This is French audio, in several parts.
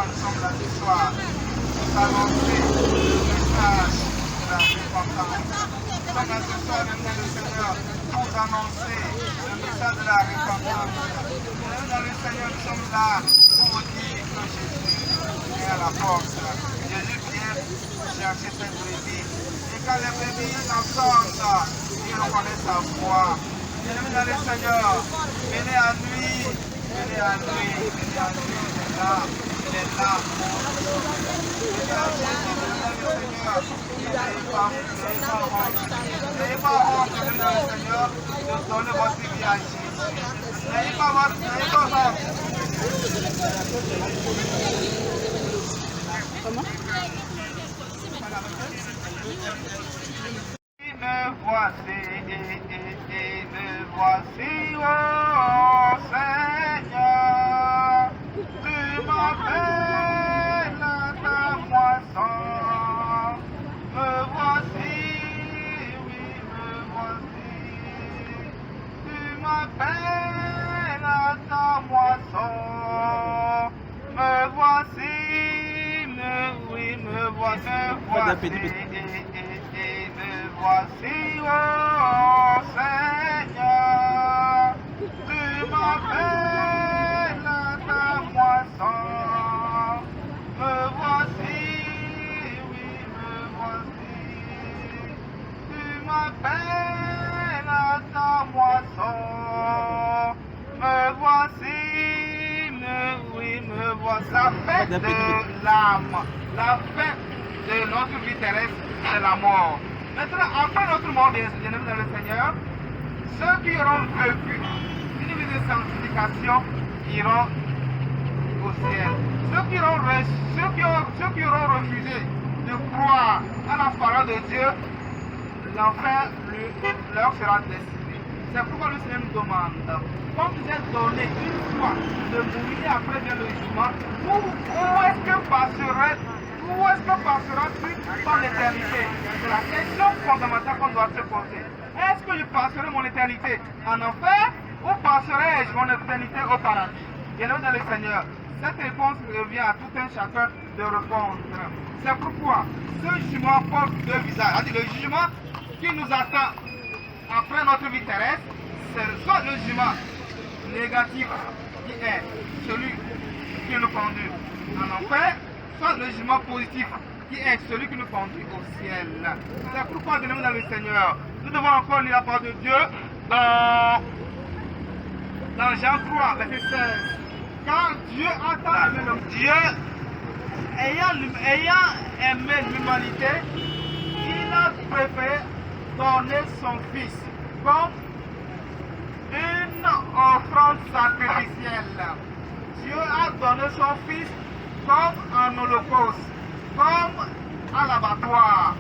pourquoi nous sommes là ce soir. Nous annoncer le message de la repentance. Nous sommes là ce soir, le Seigneur, pour annoncer le message de la repentance. Nous, dans le Seigneur, nous sommes là pour vous dire que Jésus est à la porte. Jésus vient chercher cette brebis. Et quand les brebis l'entendent, ils reconnaissent sa voix. Bien-aimés dans le Seigneur, venez à lui, venez à lui, venez à lui, il est là, il est là pour nous. Venez à Jésus, venez dans le Seigneur, n'ayez pas honte, n'ayez pas honte, venez dans le Seigneur, de donner votre vie à Jésus. N'ayez pas honte. Comment? Me voici, me voici, oh Seigneur, tu m'appelles à ta moisson. Me voici, oui, me voici, tu m'appelles à ta moisson. Me voici, oui, me voici, voici, oh Seigneur, tu m'appelles à ta moisson. Me voici, oui, me voici, tu m'appelles à ta moisson. Me voici, oui, me voici. La fête de l'âme, la fête de notre vie terrestre, c'est la mort. Maintenant, après notre mort, bien aimés dans le Seigneur, ceux qui auront vécu une vie de sanctification iront au ciel. Ceux qui auront refusé de croire à la parole de Dieu, l'enfer leur sera destiné. C'est pourquoi le Seigneur nous demande, quand vous êtes donné une fois de mourir après bien le jugement, où est-ce que passera-tu dans l'éternité? C'est la question fondamentale qu'on doit se poser. Est-ce que je passerai mon éternité en enfer ou passerai-je mon éternité au paradis? Bien dans le Seigneur, cette réponse revient à tout un chacun de répondre. C'est pourquoi ce jugement porte deux visages. C'est-à-dire le jugement qui nous attend après notre vie terrestre, c'est soit le jugement négatif qui est celui qui nous conduit en enfer, soit le jugement positif qui est celui qui nous conduit au ciel. C'est pourquoi, bien aimés dans le Seigneur, nous devons encore lire la parole de Dieu dans Jean 3, verset 16. Car Dieu a tant aimé l'homme, Dieu, ayant aimé l'humanité, il a préféré donner son Fils comme une offrande sacrificielle. Dieu a donné son Fils comme un holocauste, comme à l'abattoir,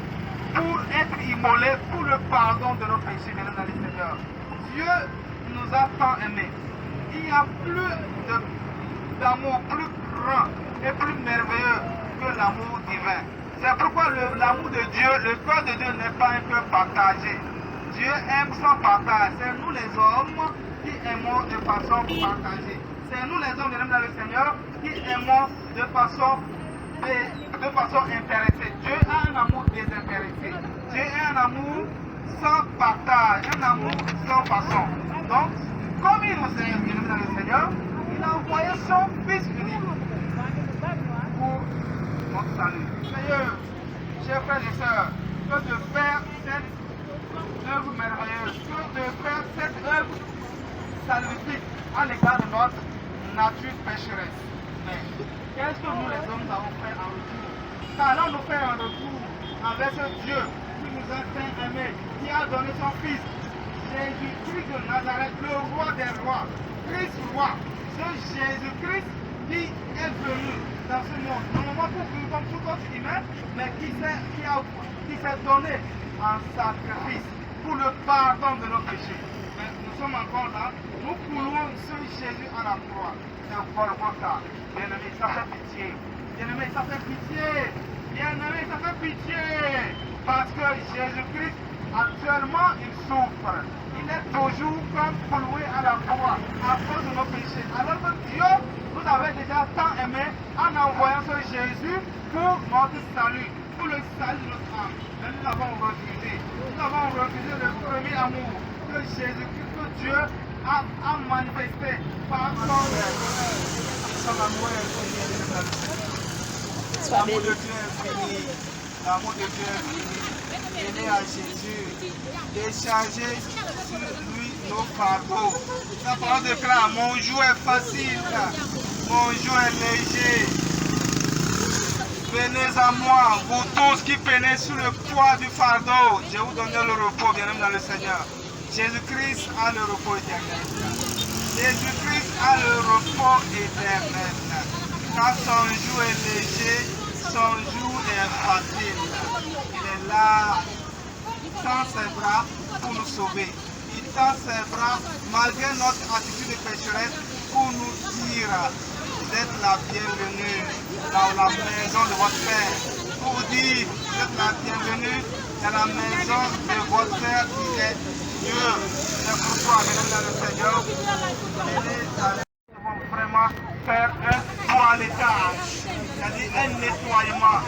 pour être immolé pour le pardon de nos péchés, bien dans le Seigneur. Dieu nous a tant aimés. Il n'y a plus d'amour plus grand et plus merveilleux que l'amour divin. C'est pourquoi l'amour de Dieu, le cœur de Dieu n'est pas un cœur partagé. Dieu aime sans partage. C'est nous les hommes qui aimons de façon partagée. C'est nous les hommes, bien dans le Seigneur, qui aimons de façon intéressée. Dieu a un amour désintéressé. Dieu a un amour sans partage, un amour sans façon. Donc, comme il nous aime, bien dans le Seigneur, il a envoyé son Fils unique pour notre salut. Seigneur, chers frères et sœurs, que de faire cette œuvre merveilleuse, que de faire cette œuvre salvifique à l'égard de notre nature pécheresse. Mais qu'est-ce que nous les hommes avons fait en retour? Qu'allons-nous faire en retour avec ce Dieu qui nous a tant aimés, qui a donné son Fils, Jésus-Christ de Nazareth, le roi des rois, Christ roi, ce Jésus-Christ qui est venu dans ce monde, non seulement pour nous comme tout autre humain, mais qui s'est donné en sacrifice pour le pardon de nos péchés. Mais nous sommes encore là, nous coulons ce Jésus à la croix de Golgotha. Bien-aimé, ça fait pitié. Bien-aimé, ça fait pitié. Bien-aimé, ça fait pitié. Parce que Jésus-Christ, actuellement, il souffre. Il est toujours comme cloué à la croix à cause de nos péchés. Alors que Dieu vous avez déjà tant aimé en envoyant ce Jésus pour notre salut, pour le salut de notre âme. Mais nous l'avons refusé. Nous avons refusé le premier amour que Jésus-Christ, que Dieu a manifesté par son amour infini. L'amour de Dieu est fini. L'amour de Dieu est fini. Venez à Jésus. Déchargez sur lui nos fardeaux. La parole déclare, mon joug est facile. Mon joug est léger. Venez à moi, vous tous qui peinez sous le poids du fardeau. Je vous donne le repos, bien-aimé dans le Seigneur. Jésus-Christ a le repos éternel. Jésus-Christ a le repos éternel. Car son joug est léger, son joug est facile. Il est là, il tend ses bras pour nous sauver. Il tend ses bras malgré notre attitude de pécheresse pour nous dire vous êtes la bienvenue dans la maison de votre Père. Pour vous dire vous êtes la bienvenue dans la maison de votre Père qui est Dieu. C'est pourquoi, mesdames et messieurs, le Seigneur, nous devons vraiment faire un toilettage, c'est-à-dire un nettoyement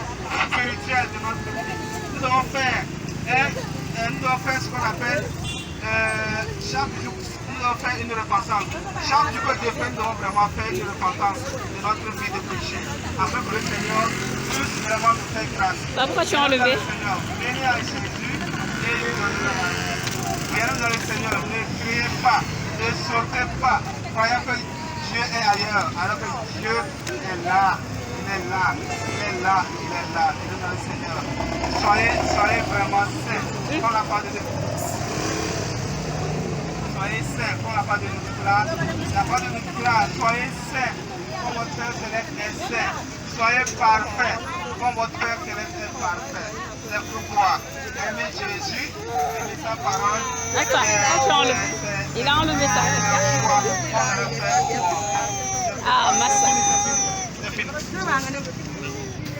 spirituel de notre vie. Nous devons faire ce qu'on appelle chaque jour, nous devons faire une repentance. Chaque jour que Dieu fait, nous devons vraiment faire une repentance de notre vie de péché, afin que le Seigneur puisse vraiment nous faire grâce. Pourquoi tu as enlevé? Venez à Jésus et lui donner la vie. Viens dans le Seigneur, ne criez pas, ne sautez pas, croyant que Dieu est ailleurs, alors que Dieu est là. Il est là, il est là, il est là, il est dans le Seigneur. Soyez vraiment saints, comme la parole de Dieu. Soyez saints, comme la parole de nous déclare. La parole de nous déclare, soyez saints, comme votre Père Céleste est saint. Soyez parfaits, comme votre Père Céleste est parfait. C'est pourquoi aimez Jésus, aimez sa parole. Il a enlevé ça. Ah, massa.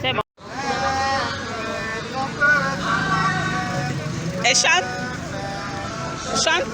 C'est bon. Et chante. Chante.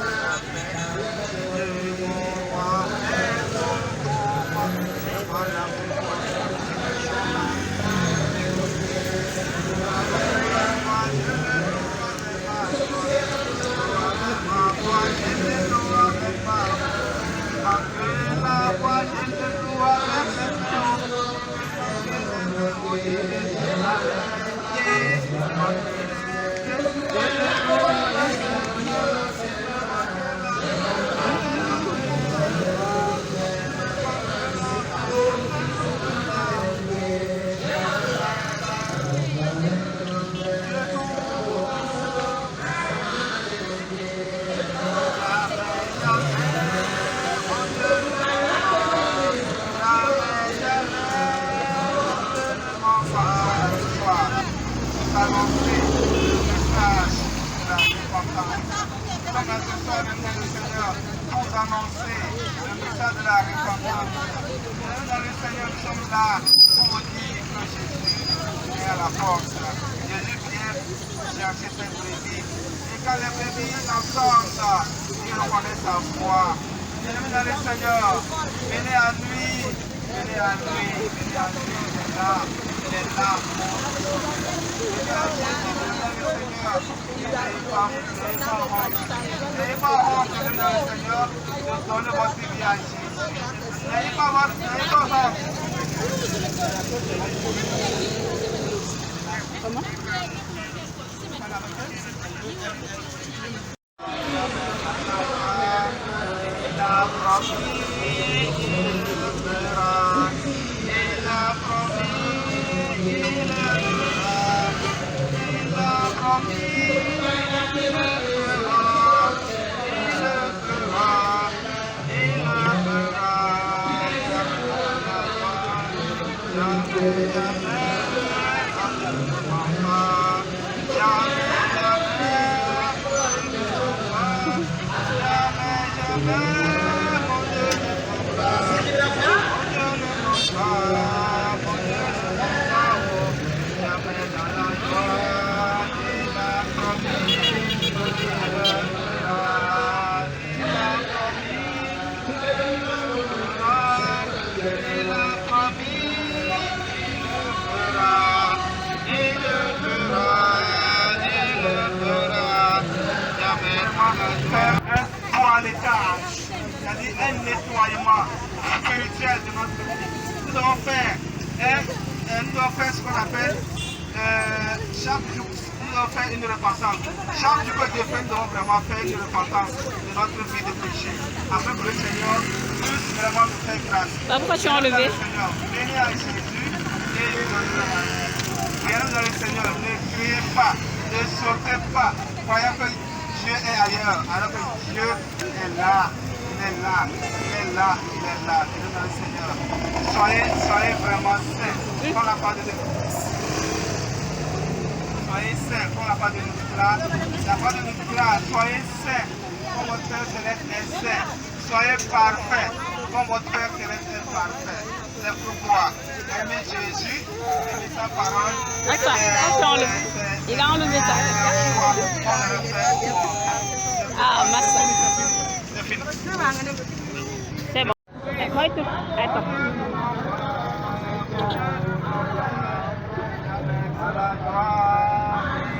Annoncer le message de la repentance. Dans le Seigneur, nous sommes là pour vous dire que Jésus est à la porte. Jésus vient chercher ses brebis. Et quand les brebis l'entendent, ils reconnaissent sa voix. Bienvenue dans le Seigneur. Venez à lui. Venez à lui. Venez à lui. Il est là. Il est là pour vous. Venez à Jésus. Venez dans le Seigneur. N'ayez pas honte de venir dans le Seigneur, de donner votre vie à Jésus. N'ayez pas honte. Comment? Et nous devons faire ce qu'on appelle chaque jour, nous devons faire une repentance. Chaque jour que Dieu fait, nous devons vraiment faire une repentance de notre vie de péché. Afin que le Seigneur puisse vraiment nous faire grâce. Pourquoi tu as enlevé? Seigneur, venez à Jésus et lui donner la manière. Viens dans le Seigneur, ne criez pas, ne sautez pas, croyant que Dieu est ailleurs, alors que Dieu est là. Il est là, il est là, il est là. Viens dans le Seigneur. Soyez vraiment saints, comme la part de Dieu. Soyez saints, comme la part de nous là. La part de nous là, soyez saints, comme votre Père Céleste est saint. Soyez parfaits, comme votre Père Céleste est parfait. C'est pourquoi aimez Jésus, aimez sa parole. Attends, il a enlevé ça. Ah, massa. C'est fini. C'est bon. Moi, tout. Attends.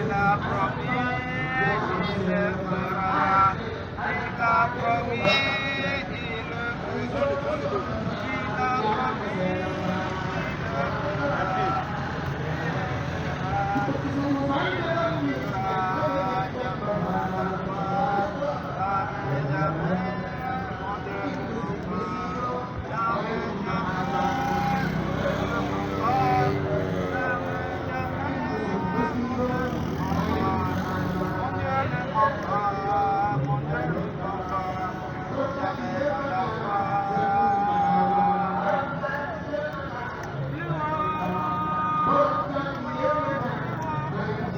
Il a promis, il le fera. Il a promis, il le fera. Il a promis.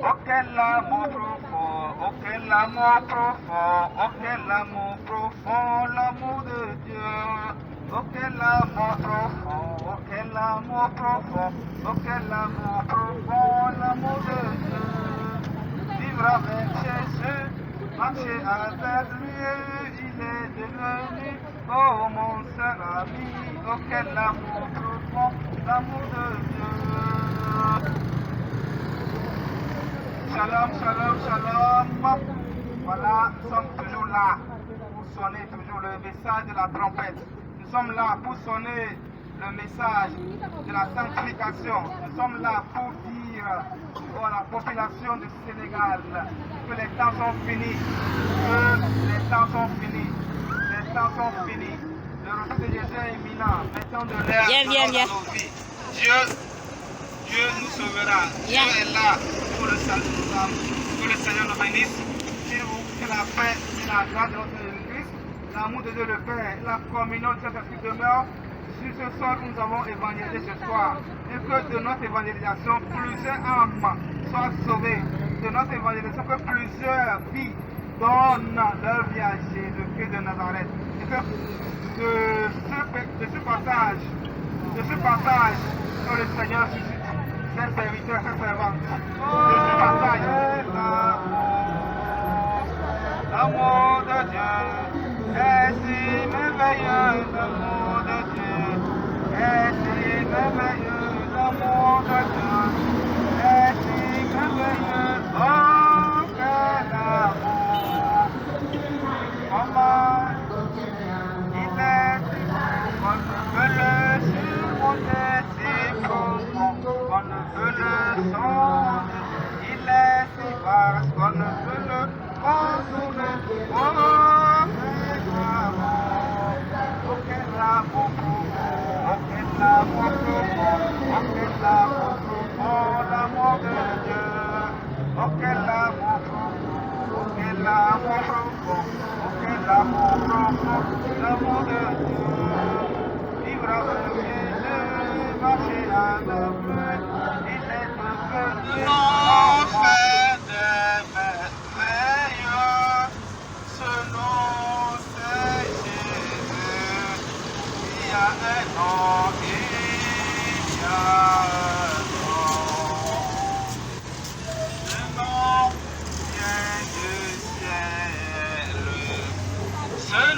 Oh quel amour profond, oh quel amour profond, oh quel amour profond, l'amour de Dieu. Oh quel amour profond, oh quel amour profond, oh quel amour profond, l'amour de Dieu. Vivre avec Jésus, marcher avec lui, il est devenu, oh mon seul ami. Oh quel amour profond, l'amour de Dieu. Shalom, shalom, shalom. Voilà, nous sommes toujours là pour sonner toujours le message de la trompette. Nous sommes là pour sonner le message de la sanctification. Nous sommes là pour dire à la population du Sénégal que les temps sont finis. Que les temps sont finis. Les temps sont finis. Le retour de Jésus est imminent. Mettons de l'air dans nos vies. Dieu nous sauvera. Dieu est là pour le salut de nos âmes. Que le Seigneur nous bénisse. Que la paix et la grâce de notre Jésus-Christ, l'amour de Dieu le Père, la communion de Saint-Esprit demeure sur ce soir où nous avons évangélisé ce soir. Et que de notre évangélisation, plusieurs âmes soient sauvées. De notre évangélisation, que plusieurs vies donnent leur vie à Jésus-Christ de Nazareth. Et que de ce passage, que le Seigneur suscite ses serviteurs, ses servantes. De ce passage, l'amour de Dieu est si merveilleux, l'amour de Dieu est si merveilleux, l'amour de Dieu est si merveilleux. Oh, quel amour! Comment il est si bon, on ne peut le surmonter si profond, on ne peut le sonder, il est si vaste qu'on ne peut le contourner. Oh, quel amour! Oh, quel amour! Oh, quel amour profond! Oh, quel amour profond! L'amour de Dieu! Oh, quel amour profond! Oh, quel amour profond! Oh, quel amour profond! L'amour de Dieu! Vivre avec Jésus, marcher avec lui, il est devenu l'enfer des merveilleux.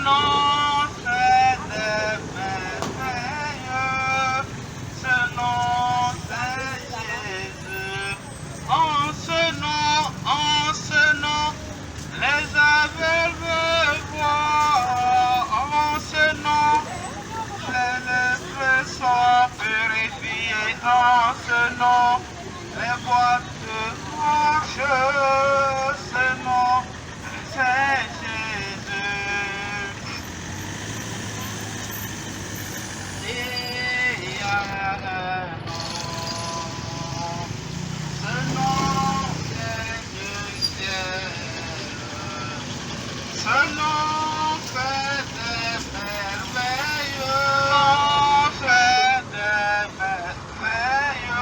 nom, c'est merveilleux. Ce nom, c'est Jésus. En ce nom, les aveugles voient. En ce nom, les lépreux sont purifiés. En ce nom, les boîtes marchent. Ce nom, c'est Jésus. Il y a un nom. Ce nom, c'est du ciel. Ce nom fait des merveilles. Fait des merveilles.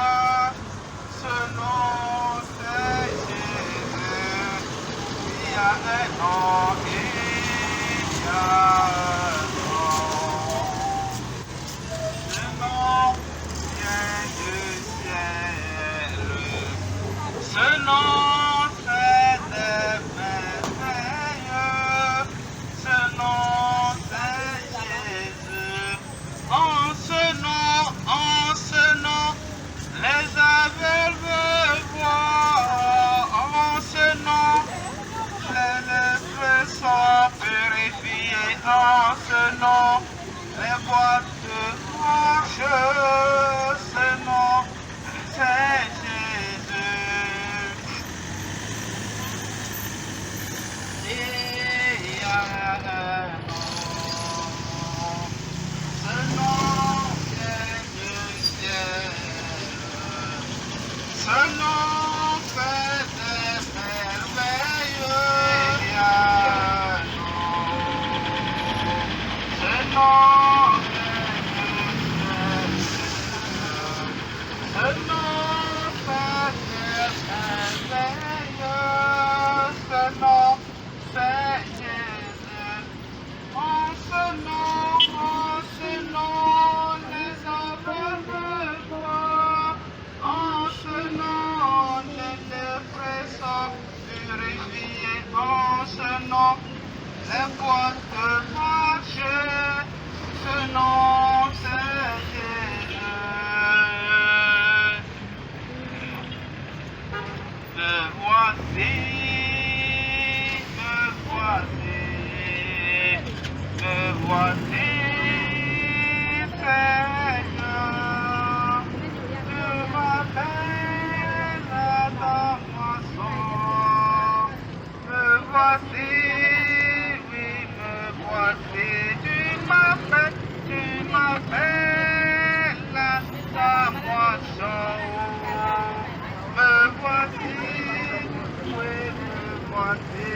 Ce nom, c'est Jésus. Il y a un nom, il y a un nom. Ce nom vient du ciel. Ce nom fait des merveilles. Ce nom, c'est Jésus. En ce nom, les aveugles voient. En ce nom, les lépreux sont purifiés. En ce nom, les boîtes marchent. Ce nom, c'est Jésus. Il y a un nom. Ce nom vient du ciel. Ce nom fait des merveilles. Il y a un nom. Ce nom vient du ciel. Ce nom fait des merveilles. Ce nom, c'est Jésus. En ce nom, les aveugles voient. En ce nom, les lépreux sont purifiés. En ce nom, les boîtes marchent. Ce nom, c'est Jésus. Me voici, me voici, me voici, Seigneur. Tu m'appelles à ta moisson. Me voici, oui, me voici. Tu m'appelles à ta moisson. Me voici, oui, me voici.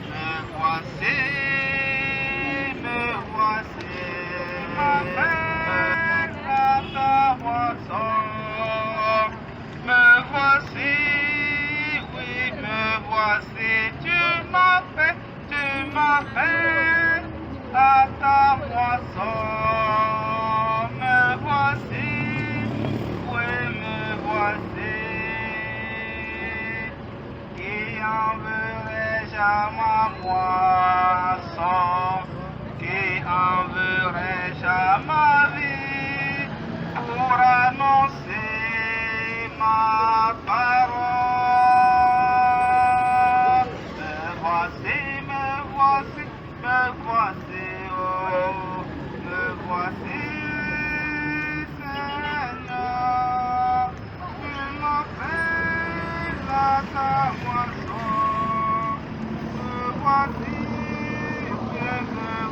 Me voici, me voici. M'appelle à ta moisson. Me voici, oui, me voici. Tu m'appelles à ta moisson. Me voici, oui, me voici. Qui enverrai-je à ma moisson? Qui enverrai-je à ma vie pour annoncer ma parole? Me voici, me voici, me voici, oh, me voici, Seigneur. Tu m'appelles à ta moisson. Me voici, me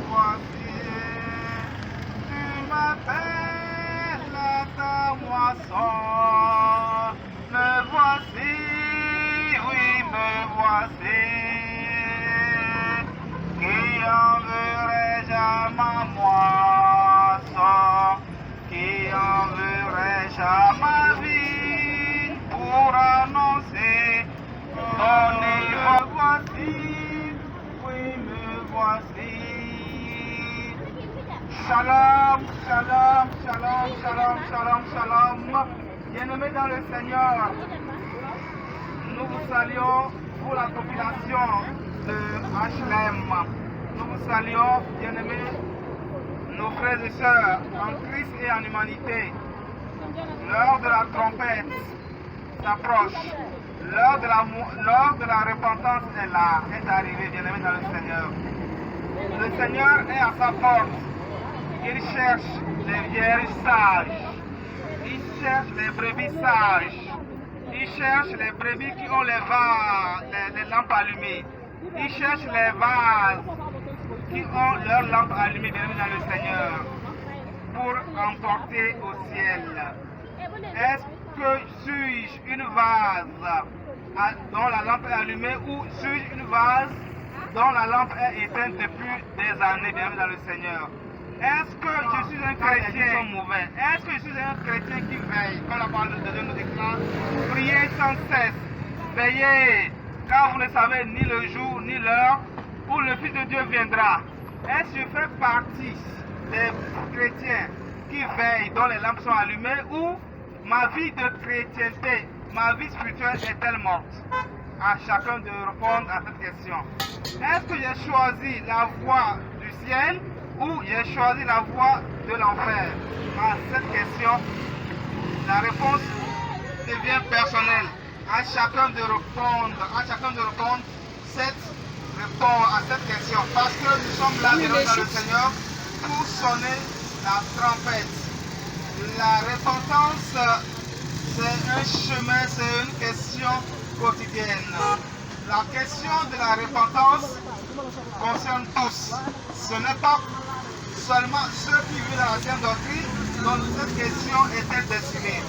voici. Tu m'appelles à ta moisson. Me voici, oui, me voici. Qui enverrai-je à ma moisson? Qui enverrai-je à ma vie pour annoncer ton me voici, oui, me voici. Shalom, shalom, shalom, shalom, shalom, shalom. Bien-aimés dans le Seigneur, nous vous saluons. pour la population de HLM. Nous vous saluons, bien-aimés, nos frères et sœurs, en Christ et en humanité. L'heure de la trompette s'approche. L'heure de la repentance est là, est arrivée, bien-aimés dans le Seigneur. Le Seigneur est à sa porte. Il cherche les vierges sages. Il cherche les brebis sages. Il cherche les brebis qui ont les lampes allumées. Il cherche les vases qui ont leurs lampes allumées, bien dans le Seigneur, pour emporter au ciel. Est-ce que suis-je une vase dont la lampe est allumée ou suis-je une vase dont la lampe est éteinte depuis des années, bien dans le Seigneur? Est-ce que je suis un chrétien mauvais? Est-ce que je suis un chrétien qui veille? Quand la parole de Dieu nous déclare, priez sans cesse, veillez, car vous ne savez ni le jour ni l'heure où le Fils de Dieu viendra. Est-ce que je fais partie des chrétiens qui veillent, dont les lampes sont allumées, ou ma vie de chrétienté, ma vie spirituelle est-elle morte? À chacun de répondre à cette question. Est-ce que j'ai choisi la voie du ciel ou j'ai choisi la voie de l'enfer? À cette question, la réponse devient personnelle. À chacun de répondre, à cette question. Parce que nous sommes là dans le Seigneur pour sonner la trompette. La repentance, c'est un chemin, c'est une question quotidienne. La question de la repentance concerne tous. Ce n'est pas seulement ceux qui vivent dans la sainte doctrine dont cette question était destinée.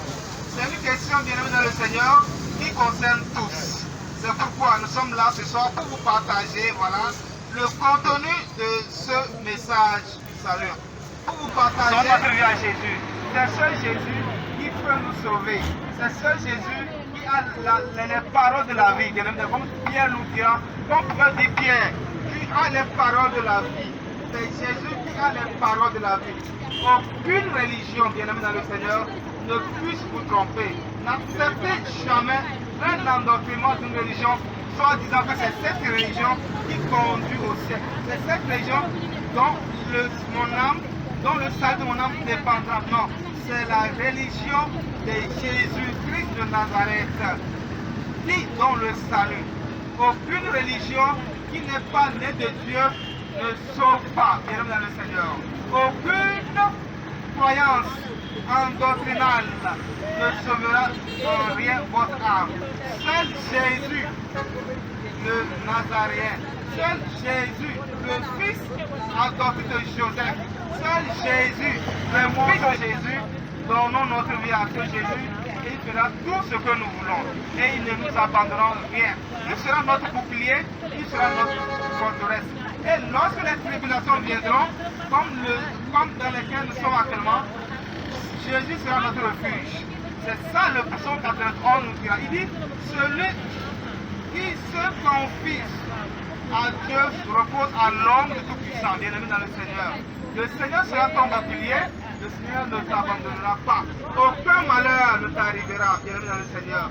C'est une question, bien-aimée dans le Seigneur, qui concerne tous. C'est pourquoi nous sommes là ce soir pour vous partager, voilà, le contenu de ce message du salut. Pour vous partager notre vie à Jésus. C'est seul Jésus qui peut nous sauver. C'est seul Jésus qui a les paroles de la vie. Comme Pierre nous dira, comme pouvait dire Pierre, qui a les paroles de la vie. C'est Jésus qui a les paroles de la vie. Aucune religion, bien-aimé dans le Seigneur, ne puisse vous tromper. N'acceptez jamais un endoctrinement d'une religion, soit disant que c'est cette religion qui conduit au ciel. C'est cette religion dont dont le salut de mon âme dépendra. Non, c'est la religion de Jésus-Christ de Nazareth qui donne le salut. Aucune religion qui n'est pas née de Dieu ne sauve pas, bien dans le Seigneur. Aucune croyance endoctrinale ne sauvera en rien votre âme. Seul Jésus, le Nazaréen, seul Jésus, le fils adopté de Joseph, seul Jésus, le fils de Jésus, donnons notre vie à ce Jésus et il fera tout ce que nous voulons. Et il ne nous abandonnera rien. Il sera notre bouclier, il sera notre forteresse. Et lorsque les tribulations viendront, comme dans lesquelles nous sommes actuellement, Jésus sera notre refuge. C'est ça le psaume 91 nous dira. Il dit, celui qui se confie à Dieu repose à l'homme de Tout-Puissant, bien-aimé dans le Seigneur. Le Seigneur sera ton bouclier, le Seigneur ne t'abandonnera pas. Aucun malheur ne t'arrivera, bien-aimé dans le Seigneur.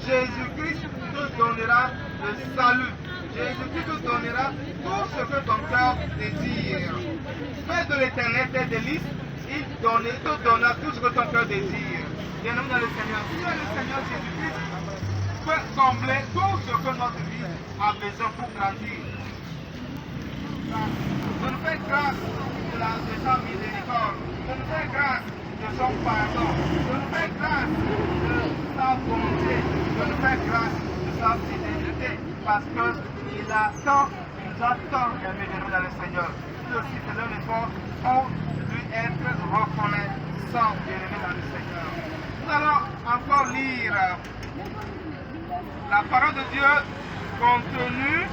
Jésus-Christ te donnera le salut. Jésus-Christ te donnera tout ce que ton cœur désire. Fais de l'éternel tes délices, il te donnera tout ce que ton cœur désire. Bien-aimé dans le Seigneur, si le Seigneur Jésus-Christ peut combler tout ce que notre vie a besoin pour grandir. Je nous fais grâce de sa miséricorde. Je nous fais grâce de son pardon. Je nous fais grâce de sa bonté. Je nous fais grâce de sa fidélité. Parce qu'il attend, il nous attend, bien-aimé dans le Seigneur. Nous aussi faisons l'effort pour lui être reconnaissant, bien-aimé dans le Seigneur. Nous allons encore lire la parole de Dieu contenue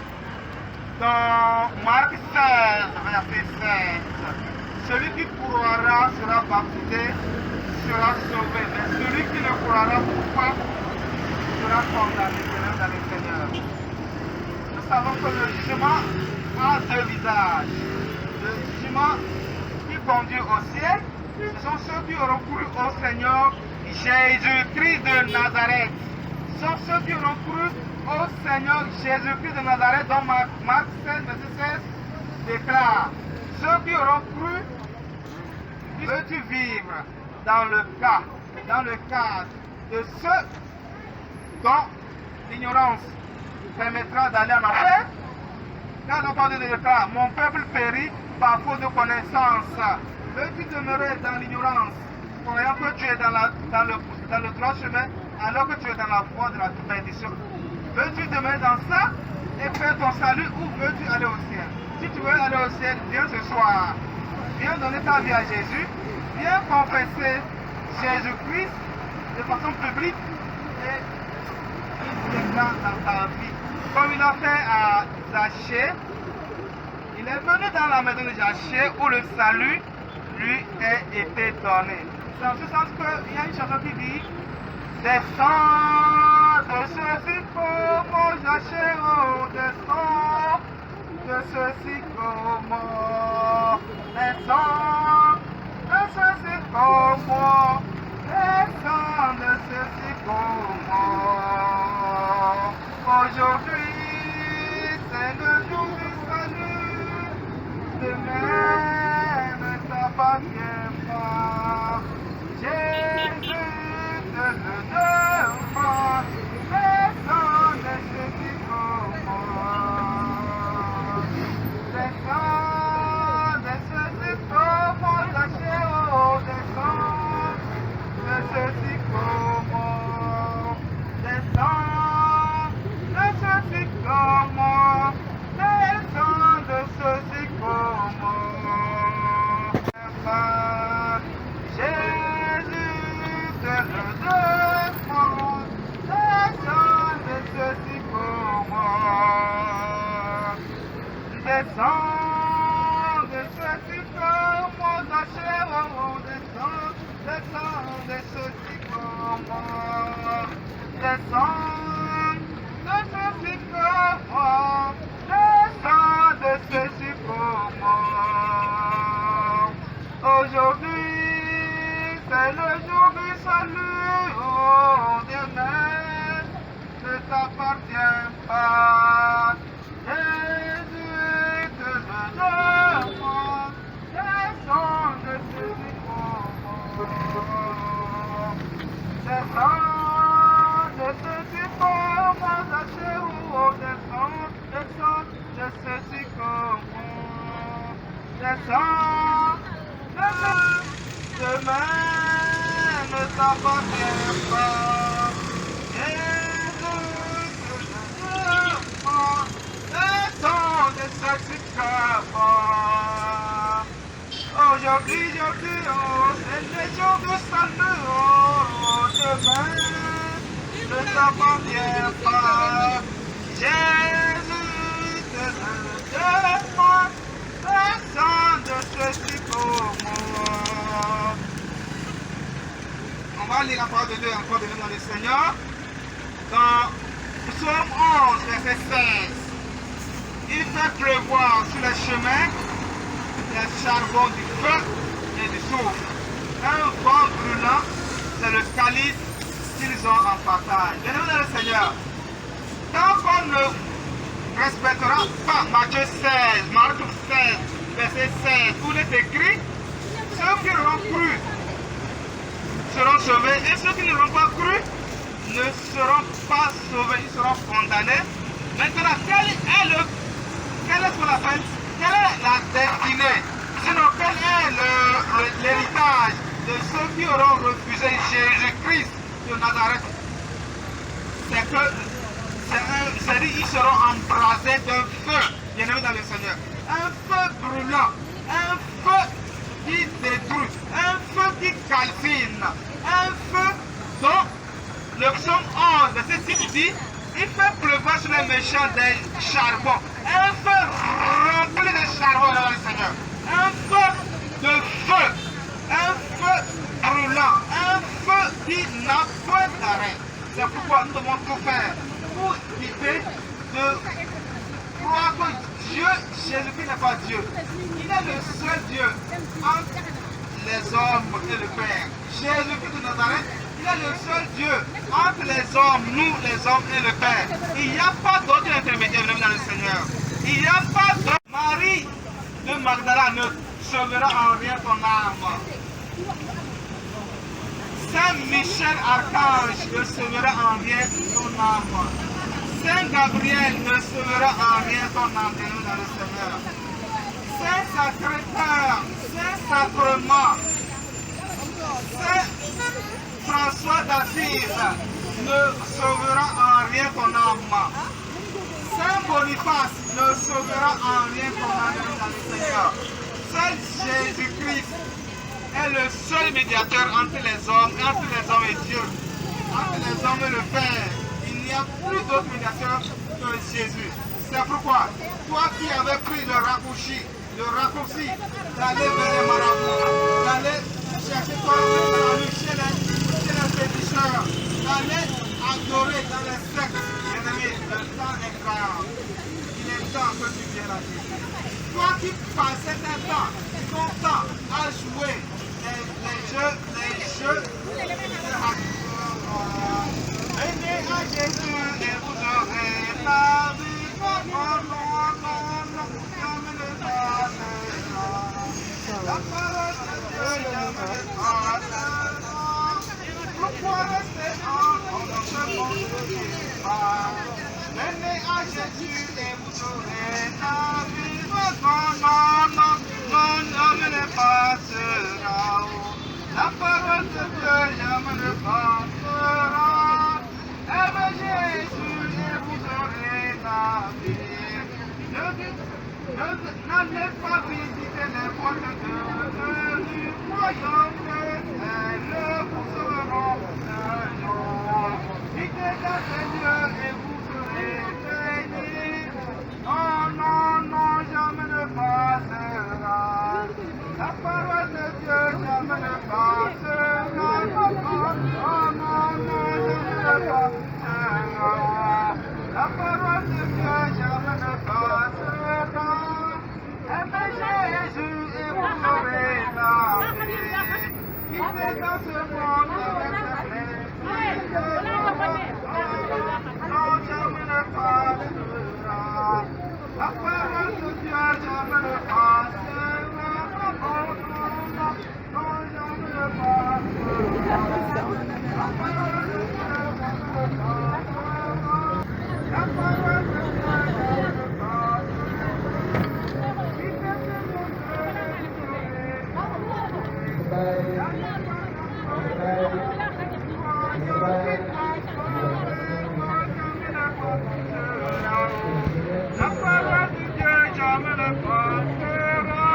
dans Marc 16, verset 16. Celui qui croira sera baptisé, sera sauvé. Mais celui qui ne croira pas sera condamné dans le Seigneur. Nous savons que le chemin a deux visages. Le chemin qui conduit au ciel, ce sont ceux qui auront cru au Seigneur Jésus-Christ de Nazareth. Ce sont ceux qui auront cru au Seigneur Jésus-Christ de Nazareth, dont Marc 16, verset 16 déclare, ceux qui auront cru, veux-tu vivre dans le cadre de ceux dont l'ignorance permettra d'aller en enfer? Car la parole de Dieu déclare, mon peuple périt par faute de connaissance. Veux-tu demeurer dans l'ignorance, croyant que tu es dans le droit chemin, alors que tu es dans la voie de la perdition? Veux-tu demeurer dans ça et faire ton salut, ou veux-tu aller au ciel? Si tu veux aller au ciel, viens ce soir. Viens donner ta vie à Jésus. Viens confesser Jésus-Christ de façon publique et il viendra dans ta vie. Comme il a fait à Zachée, il est venu dans la maison de Zachée où le salut lui a été donné. C'est en ce sens qu'il y a une chanson qui dit, descends de ce sycomore, Zachée, oh, descends de ce sycomore, descends de ce sycomore, descends de ce sycomore. Aujourd'hui, c'est le jour du salut, demain ne t'appartient pas. Jésus te le demande, descends de ce sycomore, descends de ce sycomore, Zachée, oh, descends de ce sycomore, descends de ce sycomore, descends de ce sycomore. Jésus te le demande, descends de ce sycomore, descends de ce sycomore, Zachée, oh, descends, descends de ce sycomore, descends de ce sycomore, descends de ce sycomore. Aujourd'hui, c'est le jour du salut, oh, demain ne t'appartient pas. Jésus te le demande, descends de ce sycomore, descends de ce sycomore, Zachée, oh, descends, descends de ce sycomore, descends de ce demain ne t'appartient pas. Jésus te le demande, descends de ce sycomore. Aujourd'hui, oh, c'est le jour du salut, oh, demain ne t'appartient pas. Jésus te le demande, descends de ce sycomore. On va lire la parole de Dieu encore de dans le Seigneur. Dans Psaume 11, verset 16. Il fait pleuvoir sur les chemins les charbons du feu et du soufre. Un vent brûlant, c'est le calice qu'ils ont en partage. Bien-aimés dans le Seigneur, tant qu'on ne respectera pas Matthieu 16, Marc 16, verset 16, où il est écrit, ceux qui auront cru seront sauvés, et ceux qui n'auront pas cru ne seront pas sauvés, ils seront condamnés. Maintenant, quel est ce qu'on appelle, quelle est la destinée, sinon quel est l'héritage de ceux qui auront refusé Jésus-Christ de Nazareth? C'est que c'est-à-dire ils seront embrasés d'un feu, bien-aimés dans le Seigneur, un feu brûlant, un feu qui détruit, un feu qui calcine, un feu dont le psaume 11, verset 6 dit, il fait pleuvoir sur les méchants des charbons, un feu rempli de charbon dans le Seigneur, un feu de feu, un feu brûlant, un feu qui n'a point d'arrêt. C'est pourquoi nous devons tout faire pour éviter de croire que Dieu, Jésus-Christ n'est pas Dieu. Il est le seul Dieu entre les hommes et le Père. Jésus-Christ de Nazareth, Il est le seul Dieu entre les hommes, nous les hommes et le Père. Il n'y a pas d'autre intermédiaire dans le Seigneur. Il n'y a pas d'autre. Marie de Magdala ne sauvera en rien ton âme. Saint Michel Archange ne sauvera en rien ton âme. Saint Gabriel ne sauvera en rien ton âme dans le Seigneur. Saint Sacré-Cœur, Saint Sacrement, Saint François d'Assise ne sauvera en rien ton âme. Saint Boniface ne sauvera en rien ton âme dans le Seigneur. Seul Jésus-Christ est le seul médiateur entre les hommes et Dieu, entre les hommes et le Père. Il n'y a plus d'autre médiateur que Jésus. C'est pourquoi, toi qui avais pris le raccourci d'aller vers les marabouts, d'aller chercher toi-même chez les féticheurs, d'aller adorer dans les sectes, bien-aimé, le temps est grand. Il est temps que tu viennes à Jésus. Toi qui passais ton temps à jouer les jeux, venez à Jésus et vous aurez la vie. La parole de Dieu ne pourquoi rester en ce monde qui part? Venez à Jésus et vous aurez la vie. Non, ne le passera. La parole de Dieu jamais ne passera. Aimez Jésus et vous aurez la vie. N'allez pas visiter les portes du royaume elles vous seront un jour. Visitez le Seigneur et vous serez bénis. Non, jamais ne passera. La parole de Dieu jamais ne passera. Non, jamais ne passera. La parole de Dieu jamais ne passera. Aimez Jésus et vous aurez la vie. Vivez dans ce monde avec sa plaisir. Non, jamais ne passera. La parole de Dieu jamais ne passera. Non, jamais ne passera. La parole de Dieu jamais ne passera. La parole de Dieu jamais ne passera. La parole de Dieu jamais ne passera.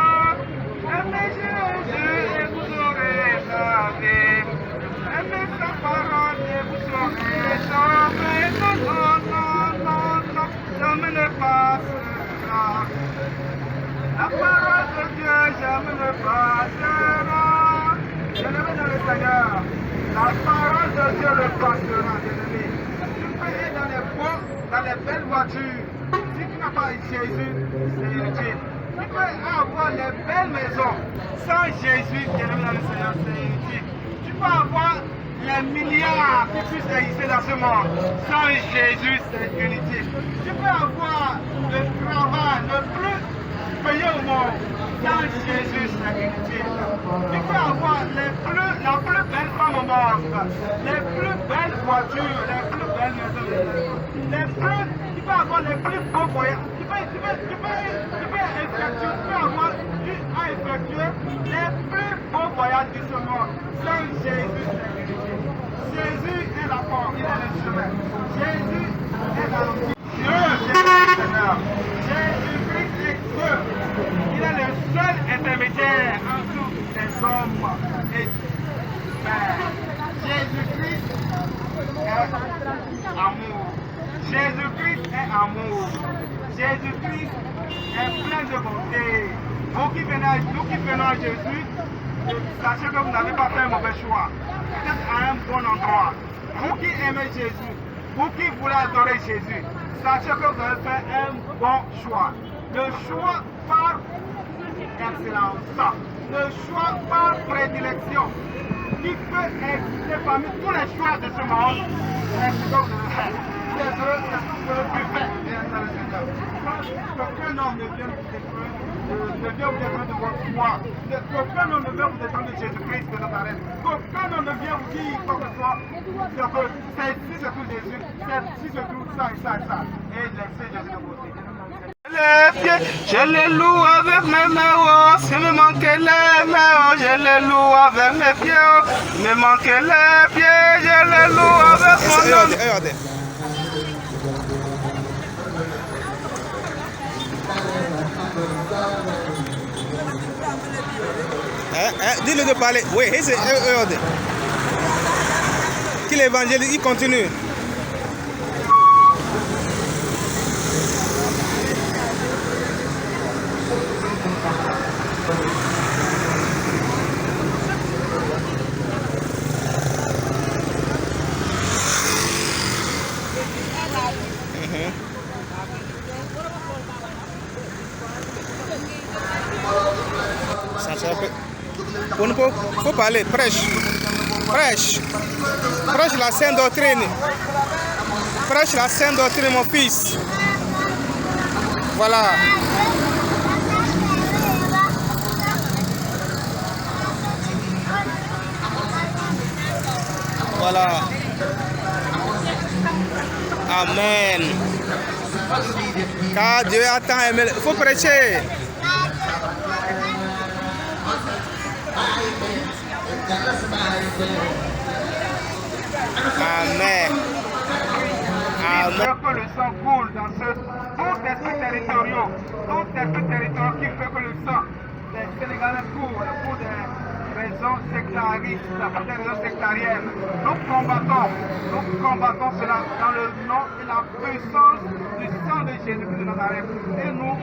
Aimez Jésus et vous aurez la vie. Aimez sa parole et vous aurez la vie. Non, jamais ne passera. La parole de Dieu jamais ne passera. Bien-aimé dans le Seigneur, la parole de Dieu ne passera, bien-aimé. Tu peux être dans les belles voitures. Si tu n'as pas Jésus, c'est inutile. Tu peux avoir les belles maisons. Sans Jésus, bien-aimé dans le Seigneur, c'est inutile. Tu peux avoir les milliards qui puissent exister dans ce monde. Sans Jésus, c'est inutile. Tu peux avoir le travail le plus payé au monde. Sans Jésus, c'est inutile. Tu peux avoir la plus belle femme au monde, les plus belles voitures, les plus belles maisons, tu peux avoir les plus beaux voyages. Tu peux effectuer les plus beaux voyages de ce monde. Sans Jésus, c'est inutile. Jésus est la porte, il est le chemin. Jésus est la vie. Dieu est le Seigneur. Jésus-Christ est Dieu. Il est le seul intermédiaire entre les hommes et Père. Jésus-Christ est amour. Jésus-Christ est amour. Jésus-Christ est plein de bonté. Vous qui venez à Jésus, sachez que vous n'avez pas fait un mauvais choix. Vous êtes à un bon endroit. Vous qui aimez Jésus, vous qui voulez adorer Jésus, sachez que vous avez fait un bon choix. Le choix par excellence. le choix par prédilection qui peut exister parmi tous les choix de ce monde, c'est ce que vous devez faire. C'est ce que vous devez faire. Qu'aucun homme ne vienne vous détruire de votre foi. Qu'aucun homme ne vienne vous détruire de Jésus-Christ de Nazareth. Qu'aucun homme ne vienne vous dire quoi que ce soit. C'est ici ce que Jésus, c'est ici ce que ça et ça et ça. Et laissez Jésus de côté. Les pieds, je les loue avec mes mains, oh, si me manquait les mains, oh, je les loue avec mes pieds, oh, me manquait les pieds, je les loue avec mon nom. Regardez. Dis-le de parler. Oui, regardez. Qu'il évangélise, il continue. On peut parler, prêche la sainte doctrine, prêche la sainte doctrine, mon fils. Voilà. Voilà. Amen. Car Dieu a tant aimé. Il faut prêcher. Amen. Que le sang coule dans tout esprit territoriaux, qui fait que le sang des Sénégalais coule pour des raisons sectaristes, pour des raisons sectariennes. Nous combattons cela dans le nom et la puissance du sang de Jésus-Christ de Nazareth. Et nous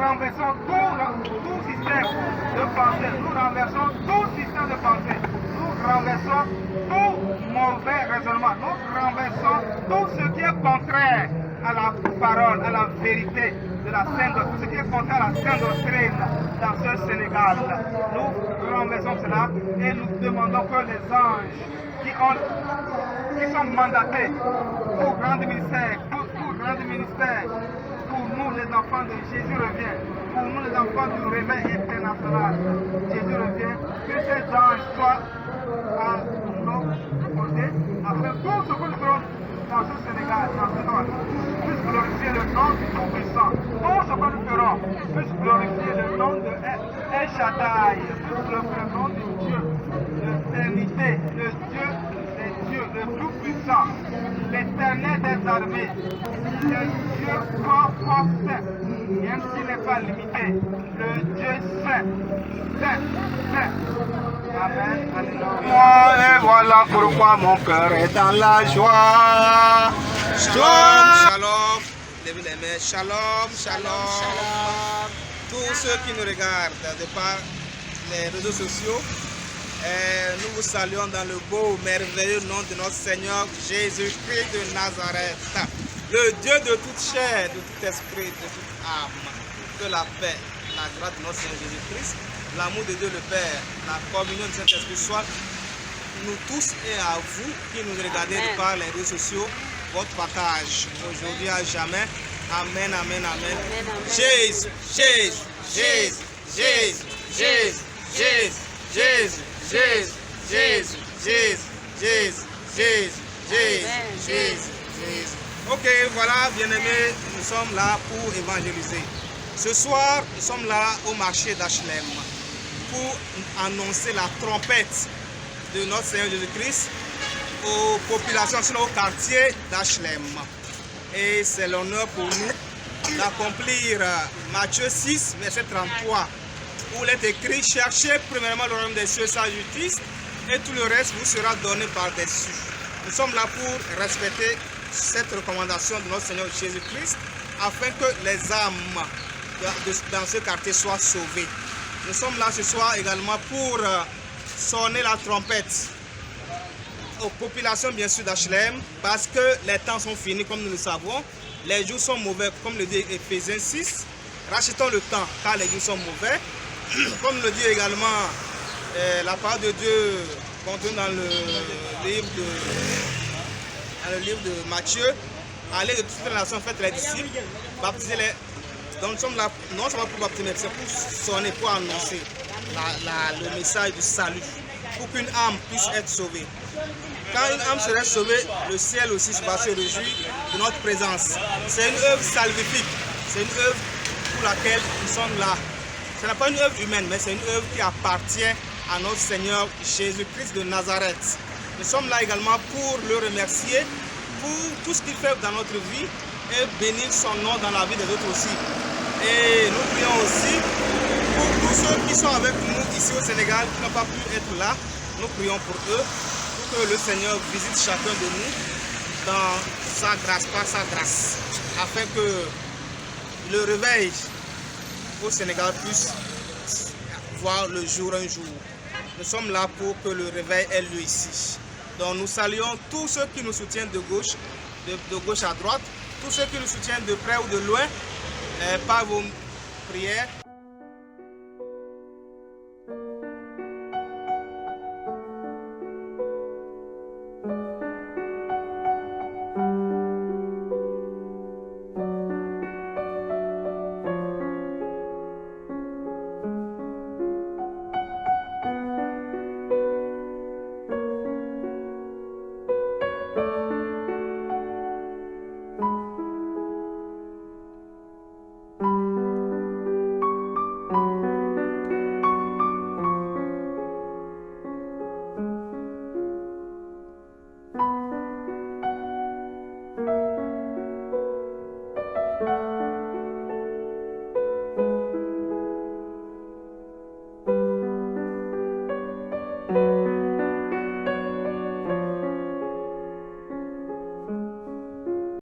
renversons tout système de pensée, nous renversons tout système de pensée, nous renversons tout mauvais raisonnement, nous renversons tout ce qui est contraire à la parole, à la vérité de la sainte doctrine, tout ce qui est contraire à la sainte doctrine dans ce Sénégal. Nous renversons cela et nous demandons que les anges qui sont mandatés pour rendre ministère, pour nous les enfants de Jésus revient, pour nous les enfants du réveil international, Jésus revient, que ces anges soient à nos côtés, afin que tout ce que nous ferons dans ce Sénégal, dans ce monde, puisse glorifier le nom du Tout-Puissant. Tout ce que nous ferons puisse glorifier le nom de El Shaddai, puisse glorifier le nom du Dieu de l'éternité, le Dieu des dieux, le Tout-Puissant, l'éternel des armées, le Dieu fort, saint, même s'il n'est pas limité, le Dieu saint. Amen. Alléluia. Et voilà pourquoi mon cœur est dans la joie. Shalom. Levez les mains. Shalom. Tous ceux qui nous regardent de par les réseaux sociaux, nous vous saluons dans le beau, merveilleux nom de notre Seigneur Jésus-Christ de Nazareth. Le Dieu de toute chair, de tout esprit, de toute âme. Que la paix, la grâce de notre Seigneur Jésus-Christ, l'amour de Dieu le Père, la communion du Saint-Esprit soit nous tous et à vous qui nous regardez de par les réseaux sociaux, votre partage aujourd'hui à jamais. Amen. Jésus. Ok, voilà, bien-aimés, nous sommes là pour évangéliser. Ce soir, nous sommes là au marché d'Achlem pour annoncer la trompette de notre Seigneur Jésus-Christ aux populations, sinon au quartier d'Achlem. Et c'est l'honneur pour nous d'accomplir Matthieu 6, verset 33, où il est écrit: cherchez premièrement le royaume des cieux et sa justice, et tout le reste vous sera donné par-dessus. Nous sommes là pour respecter cette recommandation de notre Seigneur Jésus-Christ, afin que les âmes dans ce quartier soient sauvées. Nous sommes là ce soir également pour sonner la trompette aux populations bien sûr d'Achlem, parce que les temps sont finis comme nous le savons, les jours sont mauvais comme le dit Éphésiens 6. Rachetons le temps car les jours sont mauvais comme le dit également la parole de Dieu contenue dans le livre de Matthieu, allez de toutes les nations, faites les disciples, baptisez-les. Donc nous sommes là non seulement pour baptiser, mais c'est pour sonner, pour annoncer le message du salut, pour qu'une âme puisse être sauvée. Quand une âme serait sauvée, le ciel aussi va se réjouir de notre présence. C'est une œuvre salvifique, c'est une œuvre pour laquelle nous sommes là. Ce n'est pas une œuvre humaine, mais c'est une œuvre qui appartient à notre Seigneur Jésus-Christ de Nazareth. Nous sommes là également pour le remercier pour tout ce qu'il fait dans notre vie et bénir son nom dans la vie des autres aussi. Et nous prions aussi pour tous ceux qui sont avec nous ici au Sénégal, qui n'ont pas pu être là. Nous prions pour eux, pour que le Seigneur visite chacun de nous dans sa grâce, par sa grâce, afin que le réveil au Sénégal puisse voir le jour un jour. Nous sommes là pour que le réveil ait lieu ici. Donc nous saluons tous ceux qui nous soutiennent de gauche à droite, tous ceux qui nous soutiennent de près ou de loin par vos prières.